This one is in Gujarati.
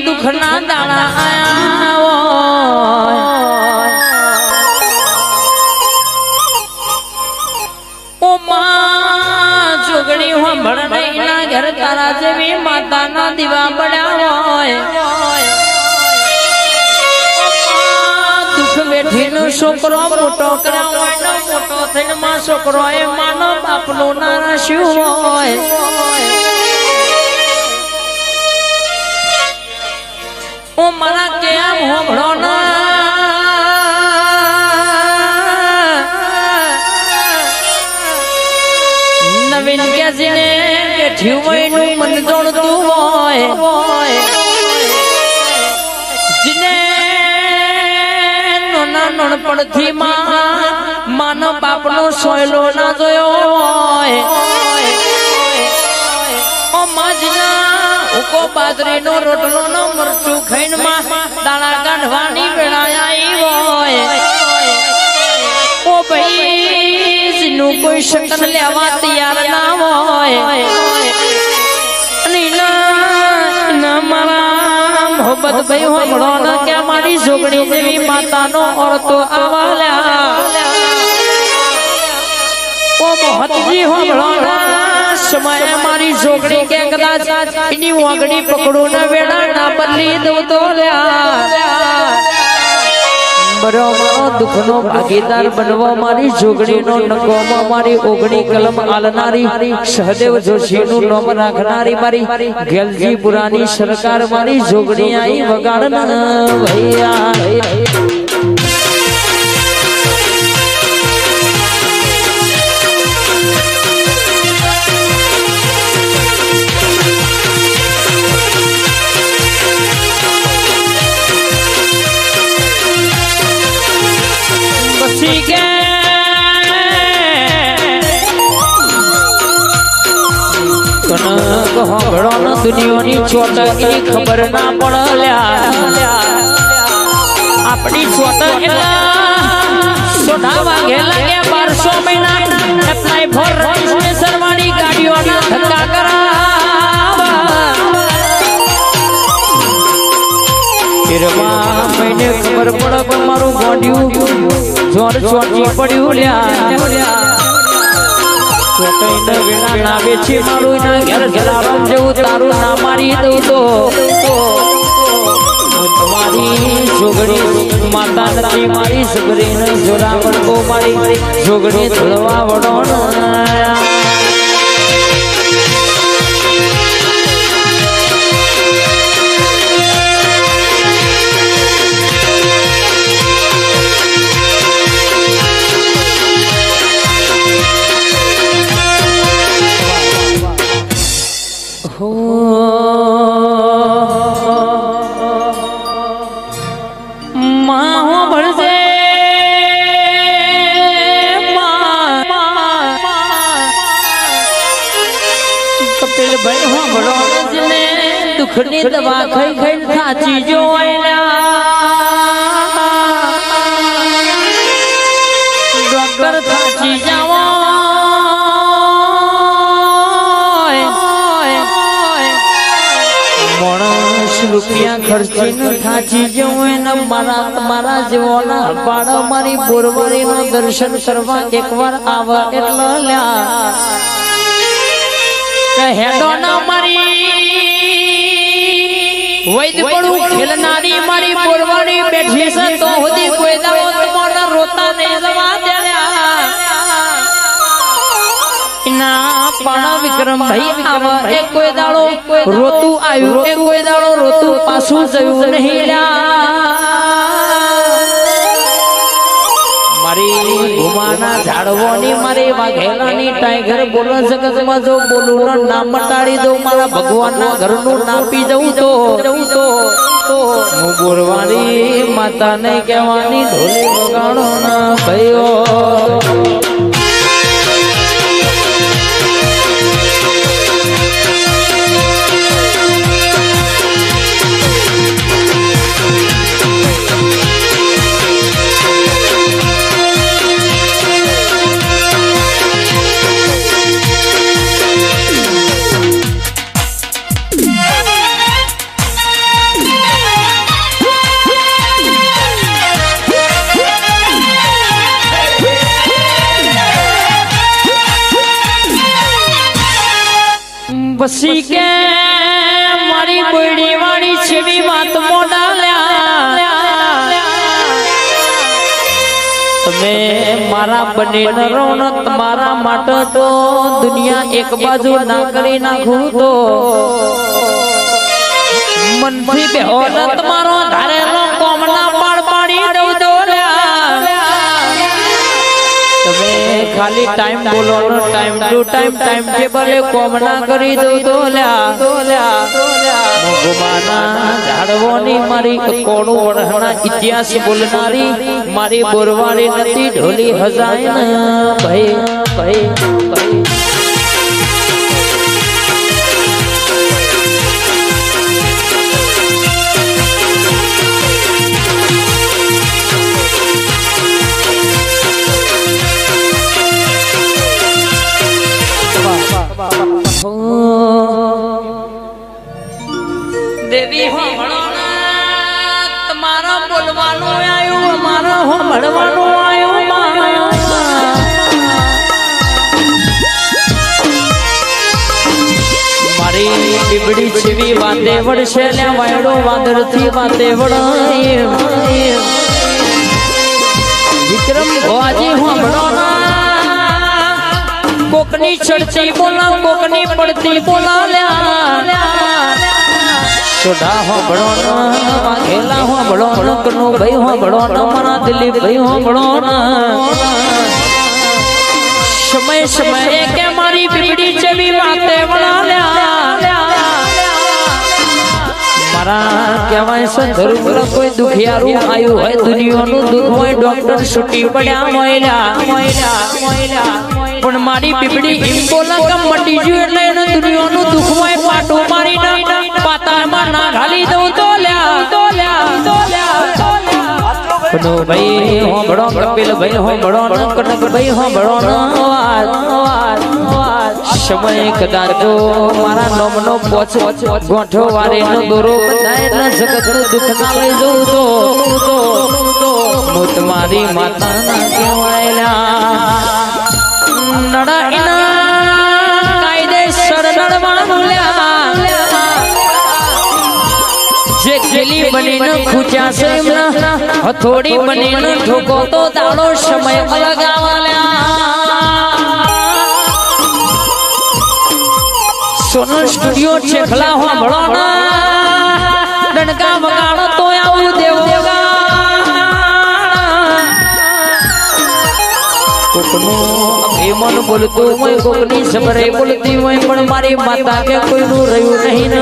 દુખના દાણા આયા ઓ માં જોગણી હોંભળ નઈના ઘર તારા જેવી માતાના દીવા પડ્યા હોય દુખ વેઠીનો છોકરો મોટો કર્યો હોય મોટો થઈને માં છોકરો એ માનો બાપનો નારાશ્યું હોય ઓ મારા કેમ હોંભળો ના નવીન કેસીને બેઠ્યું હોયનું મન જોડતું હોય જીને નોના નોનપણથી માનો બાપનો સોયલો ના જોયો હોય ઓ માજના ઉકો બાજરીનો રોટલો નો મરચું ખાઈને માં દાણા કાઢવાની વેળા આવી હોય ઓ ભાઈ જીનું કોઈ શકન લેવા તૈયાર ના હોય ના મારા મોહબ્બત ભાઈ હોમળો ન કે મારી છોકરી જેવી માતાનો ઓરતો આવાલ્યા ઓ મોહતજી હોમળો સમય મારી છોકરી કે કદાચ એની વાગડી પકડું ને વેડા ના બદલી દઉં તો બરોબર દુઃખનો ભાગીદાર બનવા મારી છોકરીનો નકોમાં મારી ઓગણી કલમ આલનારી સહદેવ જોશીનું નામ રાખનારી મારી ગેલજી પુરાની સરકાર મારી છોકરી આઈ વગાડના ભૈયા દુનિયાની ચોટકની ખબર ના પડલ્યા આપણી ચોટક સોના વાગે લાગે 1200 મહિના એપ્લાય ફોર રજિસ્ટ્રેશન વાળી ગાડીઓના ધક્કા કરાવા મહિને ખબર પડે કે મારું ગોંડિયું જોર ચોટી પડ્યું લ્યા ચોટાઈને વેળા ના વેચી મારું ના ઘેર ઘેરાવા જેવું તારું ના મારી દઉં તો તમારી જોગડી માતા નથી મારી છોકરીને જોરા વળકો મારી જોગડી ધોળવા વડો દુઃખની દવા ખાઈ ખાઈ થાચી ડોક્ટર થાચી જાવો માણસ રૂપિયા ખર્ચીને થાચી જવું મારા જેવોના પાડો મારી બોરવારીનું દર્શન કરવા એકવાર આવે એટલે લ્યા હેડો ના મારી વૈદ પડું ખેલનારી મારી બોરવાડી બેઠી છે તો સુધી કોઈ દાવો તમારા રોતા નહીં જવા દેયા ના પાણા વિક્રમ ભાઈ આવા એ કોઈ દાડો રોતું આવ્યું એ કોઈ દાડો રોતું પાછું જયું નહીં મારી ઘુમાના ઝાડવાની મારી વાઘેલાની ટાઈગર બોલ જગતમાં જો બોલું ના મટાડી દઉં મારા ભગવાનના ઘરનું નાપી જવું તો હું બોરવાની માતાને કહેવાની ધોલી વગાડો ના ભયો મારી કોઈડી વાળી છેવી વાત મોડાલ્યા તમે મારા બને રૌનક મારા માટે તો દુનિયા એક બાજુ ના કરી નાખું તો મનથી બેહો તમારો ધારેલો કોમના પાડ પાડી દઉં તો તમે ખાલી ટાઈમ બોલો ને ટાઈમ ટુ ટાઈમ ટેબલ કોમના કરી દઉં તો ભગવાના ઝાડવોની મારી કોણું વરહના ઇતિહાસ બોલનારી મારી બોરવાળી નથી ઢોલી હજાય ને ભાઈ ભાઈ ભાઈ દેવી તમારા બોલવાનું આવ્યું મારા મળવાનું આવ્યું મારી બીબડી જેવી વાતે વળશે ને વાયડો વાદળ થી વાતે વળાય વિક્રમ ભવાજી હોંભળો કોકની ચડતી બોલા કોકની પડતી બોલા સોઢા હોંભળો વાઘેલા હોંભળો કનો ભાઈ હોંભળો મારા દિલીપ ભાઈ હોંભળો સમય સમયે કે મારી બીબડી જેવી વાતે વળાલ્યા મારા કહેવાય છે ધર્મ કોઈ દુખિયારું આવ્યું હોય દુનિયાનું દુઃખ હોય ડોક્ટર છૂટી પડ્યા મોયલા પણ મારી બીબડી એમ બોલા કે મટી ગયું એટલે એને દુનિયાનું દુઃખ હોય પાટું મારી પાતામાં ના ઘાલી દઉં તો કનો ભાઈ હોંભળો કપિલ ભાઈ હોંભળો કનક ભાઈ હોંભળો સમય કદાચ જો મારા નોમનો પોચ ગોઠો વારે નો દોરો બધાય એટલે જગતનું દુઃખ ના લઈ જવું તો હું તમારી માતાના કહેવાયેલા નડા એના કાયદેસર નડવાનું જે ખેલી બનીને ખૂચ્યા છે એમના હથોડી બનીને ઠોકો તો દાડો સમય અલગ સોનલ સ્ટુડિયો ચેખલા હોંભળો ડણકા વગાડો તો આવું દેવગા કોકનું અભિમાન બોલતું હોય કોકની સબરે બોલતી હોય પણ મારી માતા કે કોઈનું રહ્યું નહીં ને